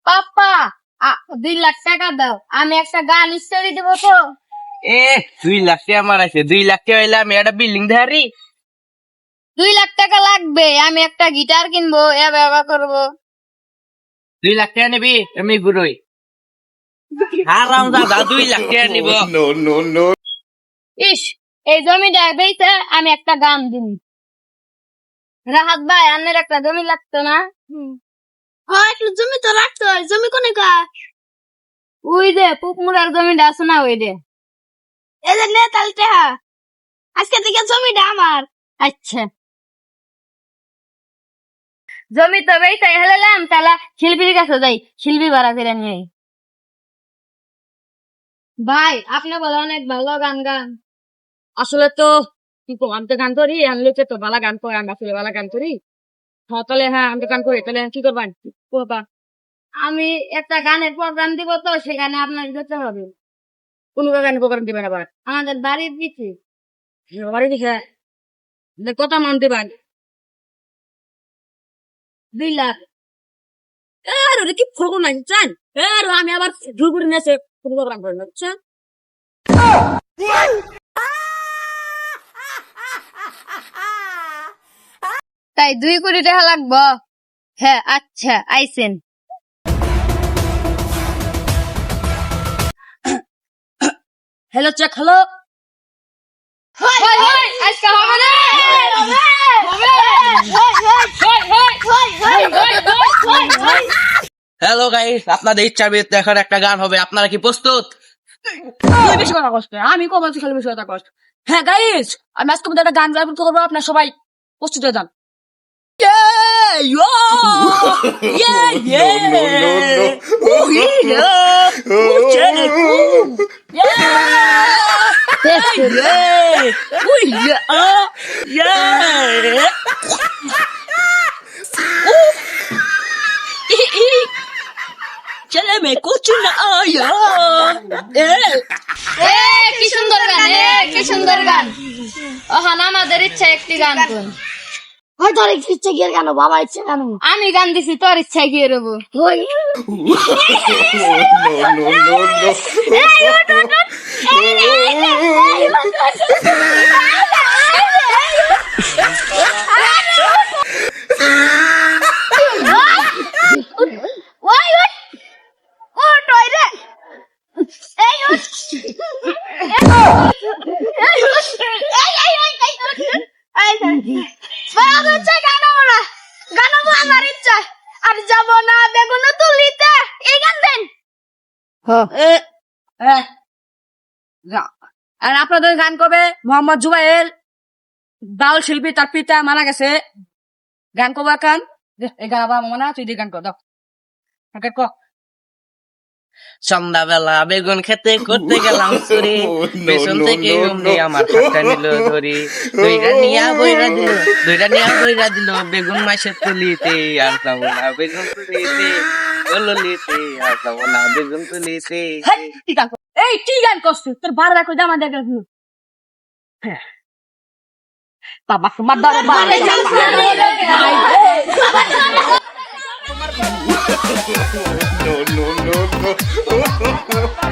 পাপ্পা 2 লাখ টাকা দাও, আমি একটা গান স্টোরি দেবো তো। 2 লাখ টাকা মারাইছে, 2 লাখ টাকা হইলে আমি একটা বিল্ডিং ধারি। 2 লাখ টাকা লাগবে, আমি একটা গিটার কিনবো, ব্যবহার করবো। 2 লাখ টাকা নিবি? আমি ঘুরোই হারাম দাদা, 2 লাখ টাকা নিব। ইস, এই জমিটা বেচে আমি একটা গান দিব। রাহাত ভাই, আপনার একটা জমি লাগতো না? একটু জমি তো রাখতো। জমি কোনে কা? ওই যে পুকুরার জমিটা আছে না, ওই যে। এই যে নেতালটা, আজকে থেকে জমিটা আমার। আচ্ছা, জমি তো বেচে হেলালাম, তাহলে শিল্পীর কাছে যাই, শিল্পী ভাড়া করে নিয়ে। ভাই, আপনি বলে অনেক ভালো গান গান। আসলে তো কি কম, আমি তো গান করি, আমি লোকে তো ভালো গান করে, আমি আসলে ভালো গান করি। হ্যাঁ, তাহলে হ্যাঁ, আমি তো গান করি, তাহলে কি করবেন? আমি একটা গানের প্রোগ্রাম দিব, তো সেখানে আপনার যেতে হবে। কোন গানের প্রোগ্রাম দিবেন আবার? আমাদের বাড়ির দিকে। বাড়ি দিকে কত মান দিবেন? 2 লাখ। কি প্রোগ্রাম আছে চান? আমি আবার ঝুড়গুড়ি নেছে প্রোগ্রাম করেন, আচ্ছা। তাই 2 কোটি টাকা লাগবো? হ্যাঁ, আচ্ছা, আইসেন। Hello check, hello. Hello guys, আপনাদের ইচ্ছা দেখার একটা গান হবে, আপনারা কি প্রস্তুত? বেশি কথা কষ্ট, আমি কম আছি, খালি বেশি কথা কষ্ট। হ্যাঁ গাইস, আমি আজকে একটা গান গাইব করবো, আপনার সবাই প্রস্তুত হয়ে যান। चले मैं कुछ न आया। কি সুন্দর গান, কি সুন্দর গান। আমাদের ইচ্ছা একটি গান কোন। তোর ইচ্ছা কি গান, বাবা ইচ্ছা গান। আমি গান দিছি, তোর ইচ্ছা কি রবো। আমার ইচ্ছা আর যাব না বেগুন তুলিতে, এই গান দেন। আর আপনাদের গান করবে মোহাম্মদ জুবাইর, বাউল শিল্পী, তার পিতা মারা গেছে। গান করবো এখন, এই গান আবার মানা, তুই গান কর দাও। সন্ধ্যাবেলা বেগুন খেতে করতে গেলাম চুরি, পেছন থেকে অমনি আমার হাতটা নিল ধরি, দুইটা নিয়া বইরা দিল বেগুন মাসের তুলিতে, আসলাম না বেগুন তুলিতে, ললিতে আসলাম না বেগুন তুলিতে। এই কি গান করছিস? তোর বার রাখো, জামা দেখা বাবা তোমার no.